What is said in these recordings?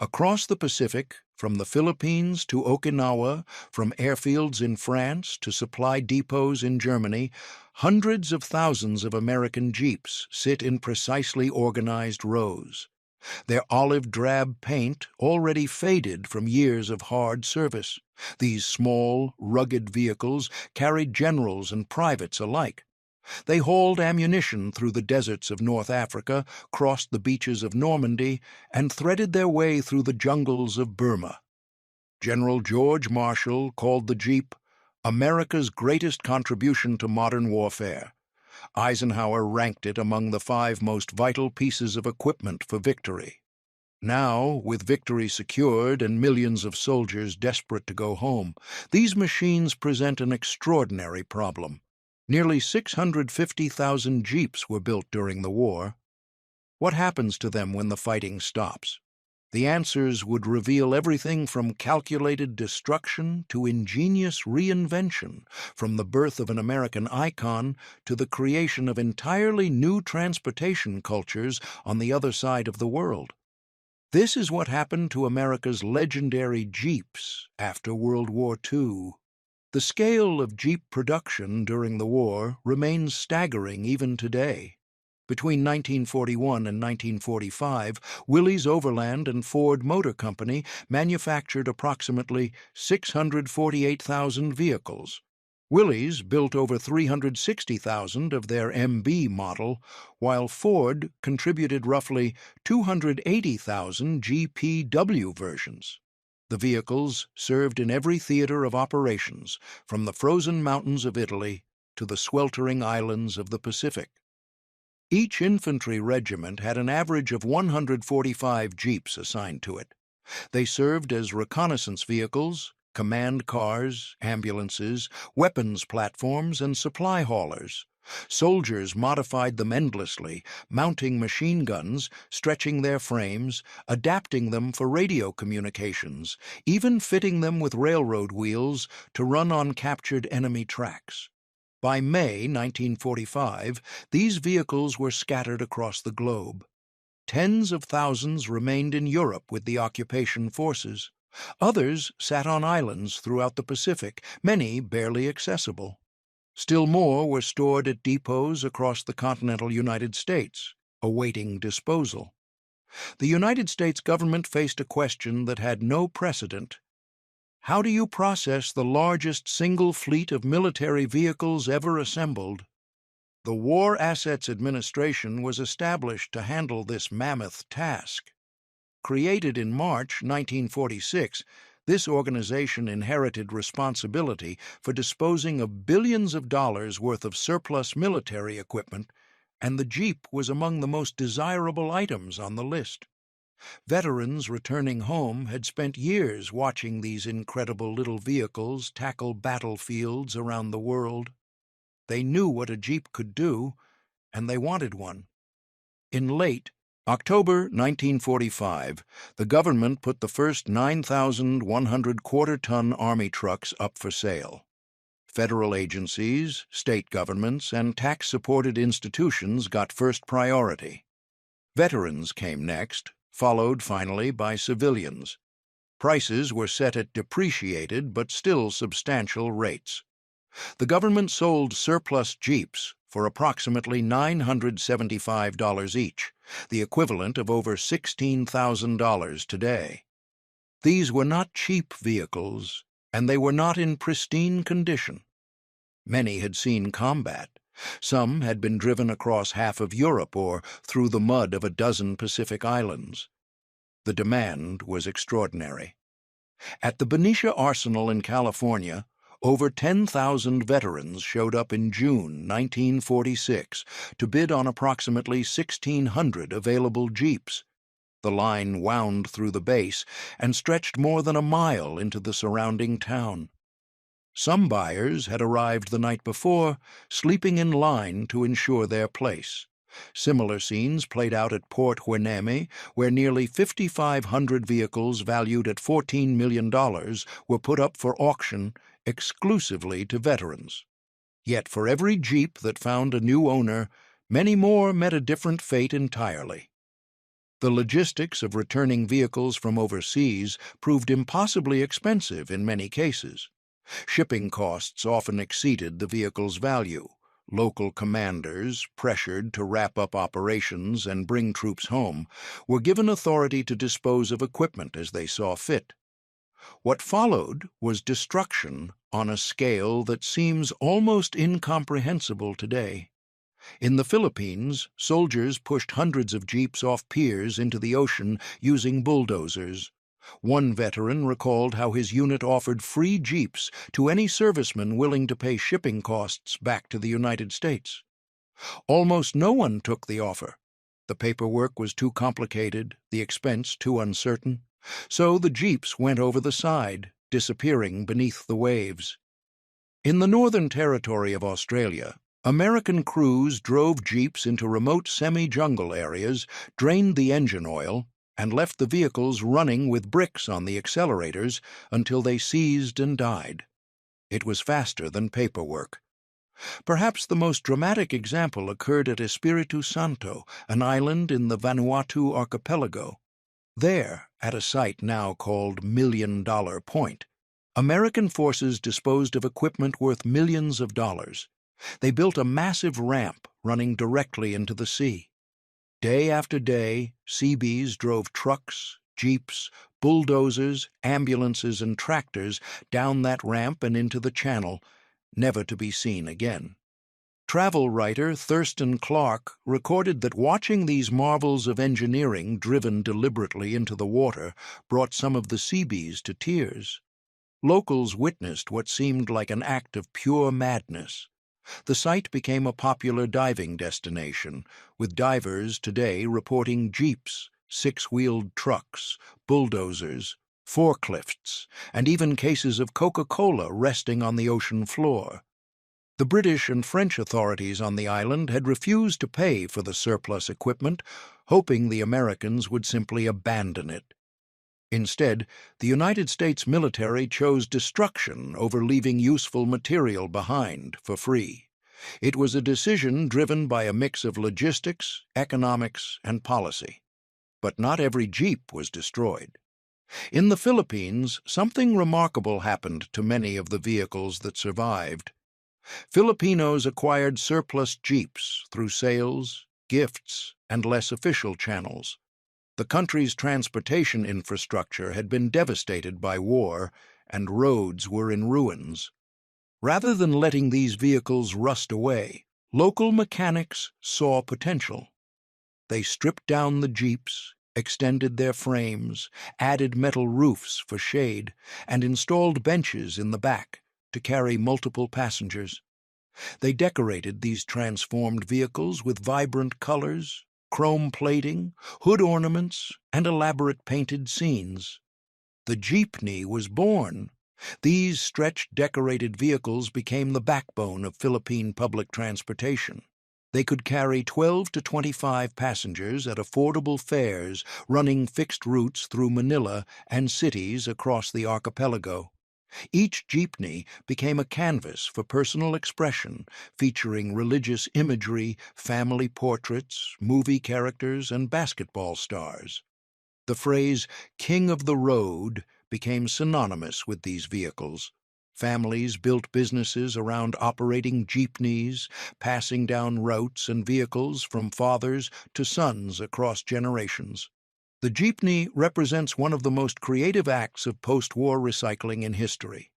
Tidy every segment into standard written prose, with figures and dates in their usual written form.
Across the Pacific, from the Philippines to Okinawa, from airfields in France to supply depots in Germany, hundreds of thousands of American Jeeps sit in precisely organized rows. Their olive drab paint already faded from years of hard service. These small, rugged vehicles carried generals and privates alike. They hauled ammunition through the deserts of North Africa, crossed the beaches of Normandy, and threaded their way through the jungles of Burma. General George Marshall called the Jeep America's greatest contribution to modern warfare. Eisenhower ranked it among the 5 most vital pieces of equipment for victory. Now, with victory secured and millions of soldiers desperate to go home, these machines present an extraordinary problem. Nearly 650,000 Jeeps were built during the war. What happens to them when the fighting stops? The answers would reveal everything from calculated destruction to ingenious reinvention, from the birth of an American icon to the creation of entirely new transportation cultures on the other side of the world. This is what happened to America's legendary Jeeps after World War II. The scale of Jeep production during the war remains staggering even today. Between 1941 and 1945, Willys Overland and Ford Motor Company manufactured approximately 648,000 vehicles. Willys built over 360,000 of their MB model, while Ford contributed roughly 280,000 GPW versions. The vehicles served in every theater of operations, from the frozen mountains of Italy to the sweltering islands of the Pacific. Each infantry regiment had an average of 145 Jeeps assigned to it. They served as reconnaissance vehicles, command cars, ambulances, weapons platforms, and supply haulers. Soldiers modified them endlessly, mounting machine guns, stretching their frames, adapting them for radio communications, even fitting them with railroad wheels to run on captured enemy tracks. By May 1945, these vehicles were scattered across the globe. Tens of thousands remained in Europe with the occupation forces. Others sat on islands throughout the Pacific, many barely accessible. Still more were stored at depots across the continental United States, awaiting disposal. The United States government faced a question that had no precedent. How do you process the largest single fleet of military vehicles ever assembled? The War Assets Administration was established to handle this mammoth task. Created in March 1946, this organization inherited responsibility for disposing of billions of dollars worth of surplus military equipment, and the Jeep was among the most desirable items on the list. Veterans returning home had spent years watching these incredible little vehicles tackle battlefields around the world. They knew what a Jeep could do, and they wanted one. In late October 1945, the government put the first 9,100 quarter-ton Army trucks up for sale. Federal agencies, state governments, and tax-supported institutions got first priority. Veterans came next, followed finally by civilians. Prices were set at depreciated but still substantial rates. The government sold surplus Jeeps for approximately $975 each, the equivalent of over $16,000 today. These were not cheap vehicles, and they were not in pristine condition. Many had seen combat. Some had been driven across half of Europe or through the mud of a dozen Pacific islands. The demand was extraordinary. At the Benicia Arsenal in California, over 10,000 veterans showed up in June 1946 to bid on approximately 1,600 available Jeeps. The line wound through the base and stretched more than a mile into the surrounding town. Some buyers had arrived the night before, sleeping in line to ensure their place. Similar scenes played out at Port Hueneme, where nearly 5,500 vehicles valued at $14 million were put up for auction exclusively to veterans. Yet for every Jeep that found a new owner, many more met a different fate entirely. The logistics of returning vehicles from overseas proved impossibly expensive in many cases. Shipping costs often exceeded the vehicle's value. Local commanders, pressured to wrap up operations and bring troops home, were given authority to dispose of equipment as they saw fit. What followed was destruction on a scale that seems almost incomprehensible today. In the Philippines, soldiers pushed hundreds of jeeps off piers into the ocean using bulldozers. One veteran recalled how his unit offered free jeeps to any serviceman willing to pay shipping costs back to the United States. Almost no one took the offer. The paperwork was too complicated, the expense too uncertain. So the jeeps went over the side, disappearing beneath the waves. In the Northern Territory of Australia, American crews drove jeeps into remote semi-jungle areas, drained the engine oil, and left the vehicles running with bricks on the accelerators until they seized and died. It was faster than paperwork. Perhaps the most dramatic example occurred at Espiritu Santo, an island in the Vanuatu archipelago. There, at a site now called $1 Million Point, American forces disposed of equipment worth millions of dollars. They built a massive ramp running directly into the sea. Day after day, Seabees drove trucks, jeeps, bulldozers, ambulances, and tractors down that ramp and into the channel, never to be seen again. Travel writer Thurston Clark recorded that watching these marvels of engineering driven deliberately into the water brought some of the Seabees to tears. Locals witnessed what seemed like an act of pure madness. The site became a popular diving destination, with divers today reporting jeeps, six-wheeled trucks, bulldozers, forklifts, and even cases of Coca-Cola resting on the ocean floor. The British and French authorities on the island had refused to pay for the surplus equipment, hoping the Americans would simply abandon it. Instead, the United States military chose destruction over leaving useful material behind for free. It was a decision driven by a mix of logistics, economics, and policy. But not every jeep was destroyed. In the Philippines, something remarkable happened to many of the vehicles that survived. Filipinos acquired surplus jeeps through sales, gifts, and less official channels. The country's transportation infrastructure had been devastated by war, and roads were in ruins. Rather than letting these vehicles rust away, local mechanics saw potential. They stripped down the jeeps, extended their frames, added metal roofs for shade, and installed benches in the back to carry multiple passengers. They decorated these transformed vehicles with vibrant colors, chrome plating, hood ornaments, and elaborate painted scenes. The jeepney was born. These stretched decorated vehicles became the backbone of Philippine public transportation. They could carry 12 to 25 passengers at affordable fares, running fixed routes through Manila and cities across the archipelago. Each jeepney became a canvas for personal expression, featuring religious imagery, family portraits, movie characters, and basketball stars. The phrase "King of the Road" became synonymous with these vehicles. Families built businesses around operating jeepneys, passing down routes and vehicles from fathers to sons across generations. The jeepney represents one of the most creative acts of post-war recycling in history.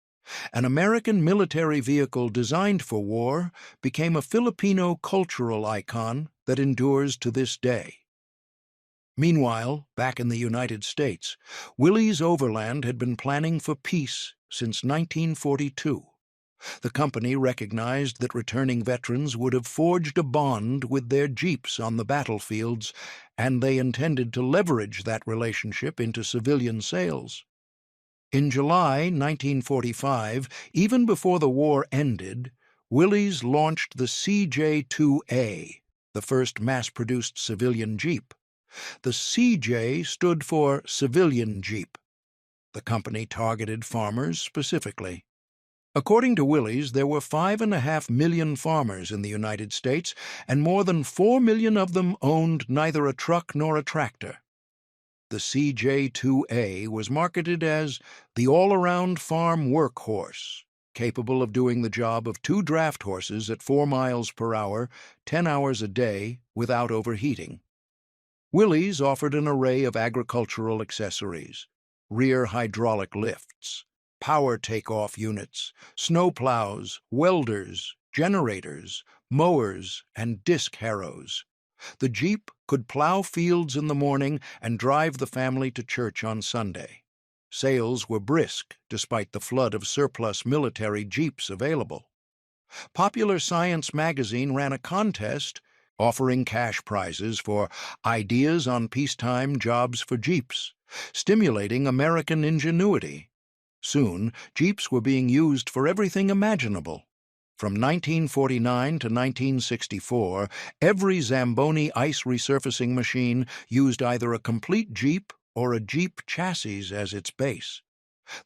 An American military vehicle designed for war became a Filipino cultural icon that endures to this day. Meanwhile, back in the United States, Willys Overland had been planning for peace since 1942. The company recognized that returning veterans would have forged a bond with their jeeps on the battlefields, and they intended to leverage that relationship into civilian sales. In July 1945, even before the war ended, Willys launched the CJ2A, the first mass-produced civilian jeep. The CJ stood for Civilian Jeep. The company targeted farmers specifically. According to Willys, there were 5.5 million farmers in the United States, and more than 4 million of them owned neither a truck nor a tractor. The CJ2A was marketed as the all-around farm workhorse, capable of doing the job of two draft horses at 4 miles per hour, 10 hours a day, without overheating. Willys offered an array of agricultural accessories: rear hydraulic lifts, power takeoff units, snow plows, welders, generators, mowers, and disc harrows. The Jeep could plow fields in the morning and drive the family to church on Sunday. Sales were brisk despite the flood of surplus military Jeeps available. Popular Science magazine ran a contest offering cash prizes for ideas on peacetime jobs for Jeeps, stimulating American ingenuity. Soon, Jeeps were being used for everything imaginable. From 1949 to 1964, every Zamboni ice resurfacing machine used either a complete Jeep or a Jeep chassis as its base.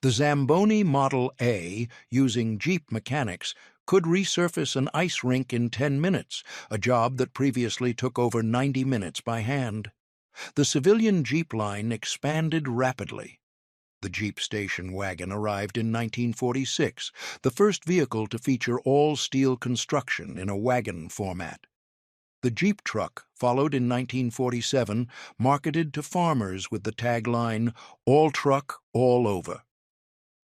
The Zamboni Model A, using Jeep mechanics, could resurface an ice rink in 10 minutes, a job that previously took over 90 minutes by hand. The civilian Jeep line expanded rapidly. The Jeep station wagon arrived in 1946, the first vehicle to feature all-steel construction in a wagon format. The Jeep truck followed in 1947, marketed to farmers with the tagline, "All truck, all over."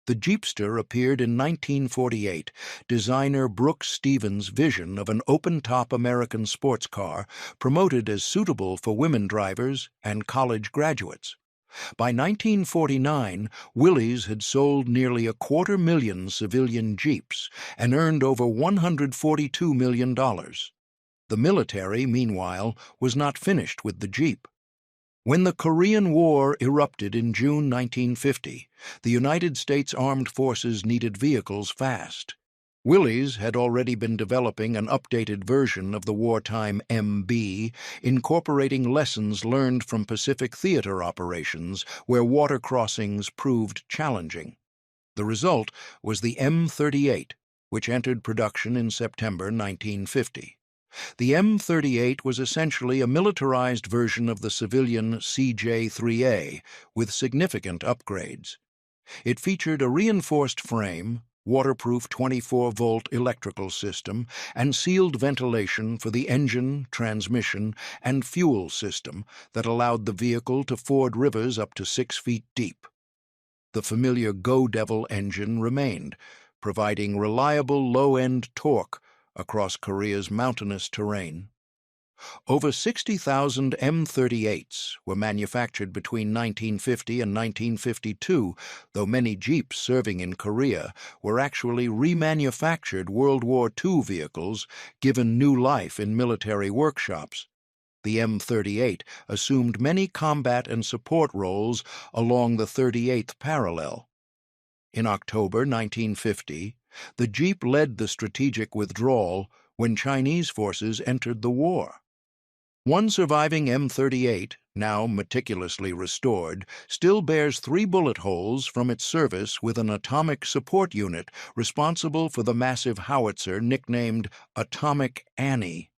The Jeepster appeared in 1948, designer Brooks Stevens' vision of an open-top American sports car promoted as suitable for women drivers and college graduates. By 1949, Willys had sold nearly 250,000 civilian Jeeps and earned over $142 million. The military, meanwhile, was not finished with the Jeep. When the Korean War erupted in June 1950, the United States Armed Forces needed vehicles fast. Willys had already been developing an updated version of the wartime MB, incorporating lessons learned from Pacific theater operations where water crossings proved challenging. The result was the M38, which entered production in September 1950. The M38 was essentially a militarized version of the civilian CJ3A, with significant upgrades. It featured a reinforced frame, waterproof 24-volt electrical system, and sealed ventilation for the engine, transmission, and fuel system that allowed the vehicle to ford rivers up to 6 feet deep. The familiar Go Devil engine remained, providing reliable low-end torque across Korea's mountainous terrain. Over 60,000 M38s were manufactured between 1950 and 1952, though many Jeeps serving in Korea were actually remanufactured World War II vehicles given new life in military workshops. The M38 assumed many combat and support roles along the 38th parallel. In October 1950, the Jeep led the strategic withdrawal when Chinese forces entered the war. One surviving M38, now meticulously restored, still bears 3 bullet holes from its service with an atomic support unit responsible for the massive howitzer nicknamed Atomic Annie.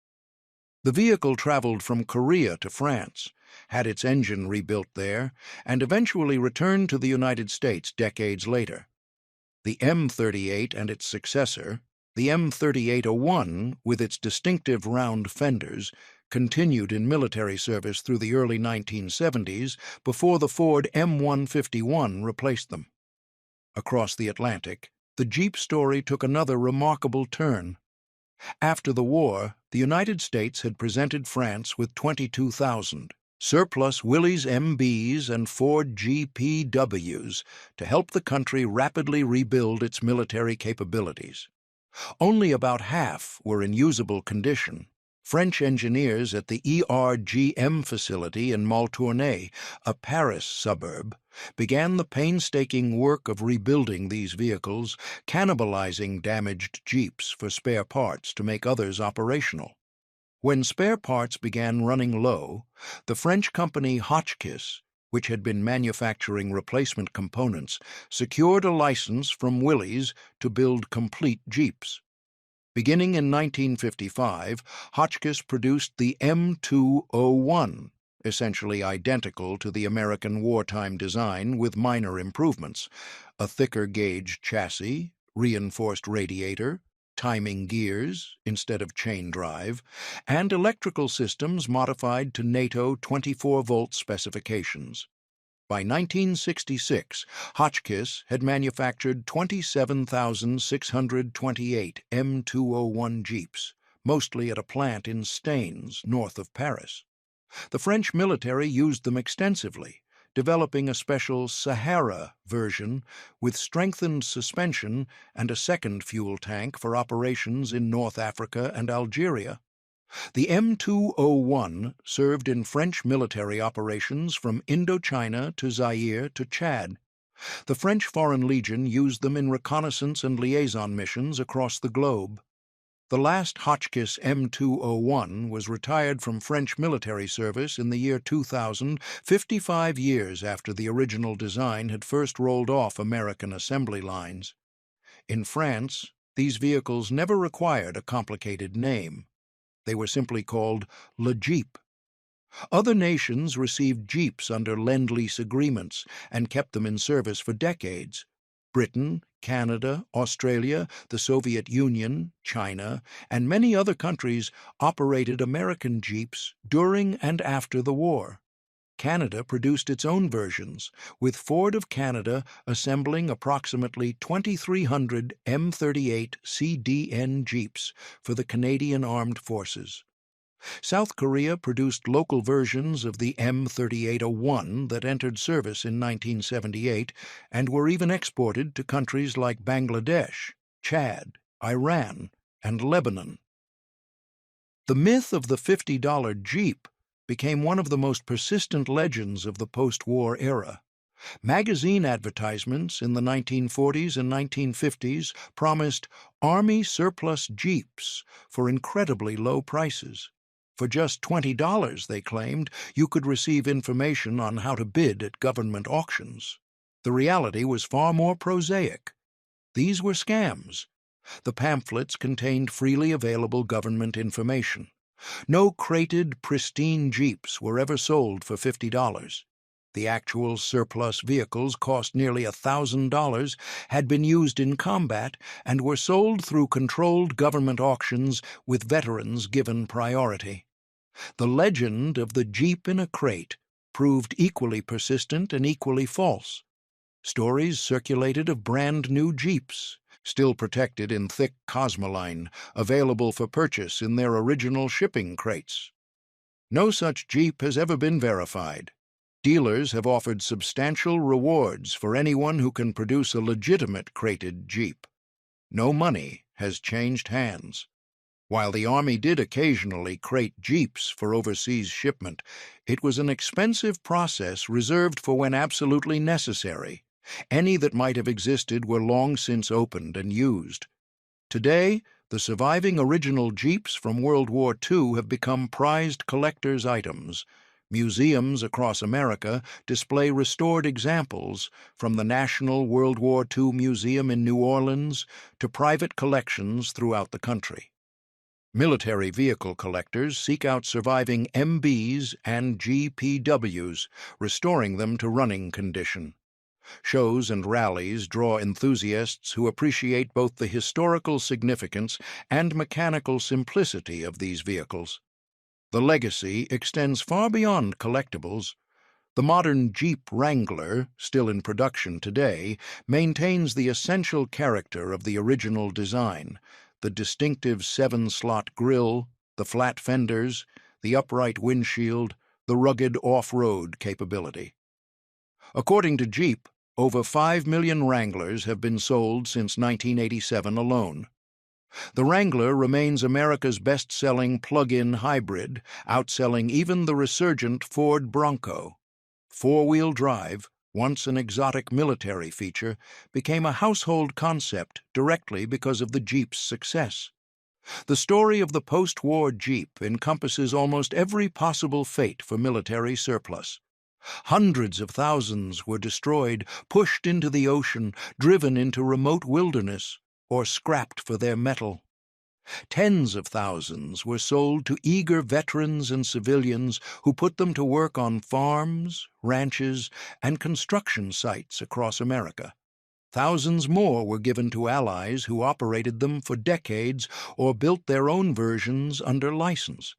The vehicle traveled from Korea to France, had its engine rebuilt there, and eventually returned to the United States decades later. The M38 and its successor, the M3801, with its distinctive round fenders, continued in military service through the early 1970s before the Ford M151 replaced them. Across the Atlantic, the Jeep story took another remarkable turn. After the war, the United States had presented France with 22,000 surplus Willys MBs and Ford GPWs to help the country rapidly rebuild its military capabilities. Only about half were in usable condition. French engineers at the ERGM facility in Maltournay, a Paris suburb, began the painstaking work of rebuilding these vehicles, cannibalizing damaged Jeeps for spare parts to make others operational. When spare parts began running low, the French company Hotchkiss, which had been manufacturing replacement components, secured a license from Willys to build complete Jeeps. Beginning in 1955, Hotchkiss produced the M201, essentially identical to the American wartime design with minor improvements: a thicker gauge chassis, reinforced radiator, timing gears instead of chain drive, and electrical systems modified to NATO 24-volt specifications. By 1966, Hotchkiss had manufactured 27,628 M201 Jeeps, mostly at a plant in Staines, north of Paris. The French military used them extensively, developing a special Sahara version with strengthened suspension and a second fuel tank for operations in North Africa and Algeria. The M201 served in French military operations from Indochina to Zaire to Chad. The French Foreign Legion used them in reconnaissance and liaison missions across the globe. The last Hotchkiss M201 was retired from French military service in the year 2000, 55 years after the original design had first rolled off American assembly lines. In France, these vehicles never required a complicated name. They were simply called Le Jeep. Other nations received Jeeps under Lend-Lease agreements and kept them in service for decades. Britain, Canada, Australia, the Soviet Union, China, and many other countries operated American Jeeps during and after the war. Canada produced its own versions, with Ford of Canada assembling approximately 2,300 M38 CDN Jeeps for the Canadian Armed Forces. South Korea produced local versions of the M3801 that entered service in 1978 and were even exported to countries like Bangladesh, Chad, Iran, and Lebanon. The myth of the $50 Jeep became one of the most persistent legends of the post-war era. Magazine advertisements in the 1940s and 1950s promised Army surplus Jeeps for incredibly low prices. For just $20, they claimed, you could receive information on how to bid at government auctions. The reality was far more prosaic. These were scams. The pamphlets contained freely available government information. No crated, pristine Jeeps were ever sold for $50. The actual surplus vehicles cost nearly $1,000, had been used in combat, and were sold through controlled government auctions with veterans given priority. The legend of the Jeep in a crate proved equally persistent and equally false. Stories circulated of brand-new Jeeps, still protected in thick cosmoline, available for purchase in their original shipping crates. No such Jeep has ever been verified. Dealers have offered substantial rewards for anyone who can produce a legitimate crated Jeep. No money has changed hands. While the Army did occasionally crate Jeeps for overseas shipment, it was an expensive process reserved for when absolutely necessary. Any that might have existed were long since opened and used. Today, the surviving original Jeeps from World War II have become prized collector's items. Museums across America display restored examples, from the National World War II Museum in New Orleans to private collections throughout the country. Military vehicle collectors seek out surviving MBs and GPWs, restoring them to running condition. Shows and rallies draw enthusiasts who appreciate both the historical significance and mechanical simplicity of these vehicles. The legacy extends far beyond collectibles. The modern Jeep Wrangler, still in production today, maintains the essential character of the original design: the distinctive 7-slot grille, the flat fenders, the upright windshield, the rugged off-road capability. According to Jeep, over 5 million Wranglers have been sold since 1987 alone. The Wrangler remains America's best-selling plug-in hybrid, outselling even the resurgent Ford Bronco. Four-wheel drive, once an exotic military feature, became a household concept directly because of the Jeep's success. The story of the post-war Jeep encompasses almost every possible fate for military surplus. Hundreds of thousands were destroyed, pushed into the ocean, driven into remote wilderness, or scrapped for their metal. Tens of thousands were sold to eager veterans and civilians who put them to work on farms, ranches, and construction sites across America. Thousands more were given to allies who operated them for decades or built their own versions under license.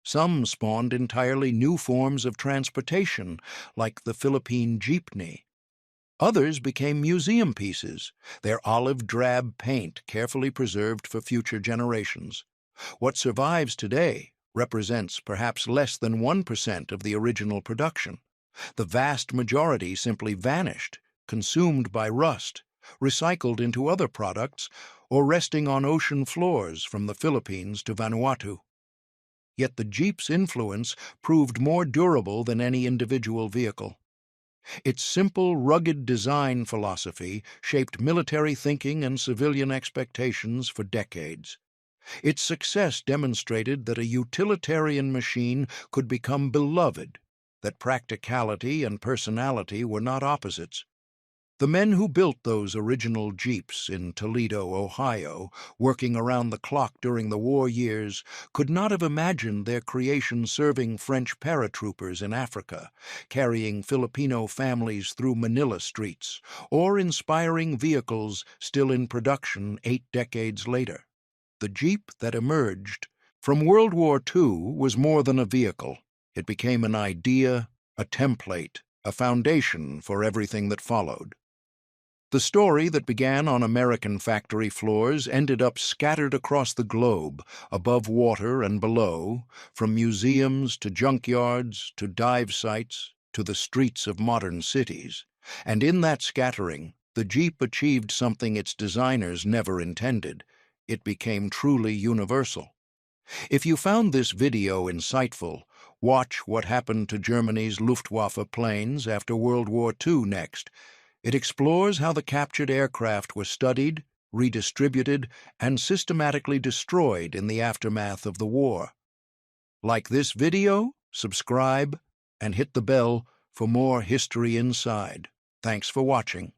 Some spawned entirely new forms of transportation, like the Philippine Jeepney. Others became museum pieces, their olive-drab paint carefully preserved for future generations. What survives today represents perhaps less than 1% of the original production. The vast majority simply vanished, consumed by rust, recycled into other products, or resting on ocean floors from the Philippines to Vanuatu. Yet the Jeep's influence proved more durable than any individual vehicle. Its simple, rugged design philosophy shaped military thinking and civilian expectations for decades. Its success demonstrated that a utilitarian machine could become beloved, that practicality and personality were not opposites. The men who built those original Jeeps in Toledo, Ohio, working around the clock during the war years, could not have imagined their creation serving French paratroopers in Africa, carrying Filipino families through Manila streets, or inspiring vehicles still in production 8 decades later. The Jeep that emerged from World War II was more than a vehicle. It became an idea, a template, a foundation for everything that followed. The story that began on American factory floors ended up scattered across the globe, above water and below, from museums to junkyards to dive sites to the streets of modern cities. And in that scattering, the Jeep achieved something its designers never intended. It became truly universal. If you found this video insightful, watch what happened to Germany's Luftwaffe planes after World War II next. It explores how the captured aircraft were studied, redistributed, and systematically destroyed in the aftermath of the war. Like this video, subscribe, and hit the bell for more History Inside. Thanks for watching.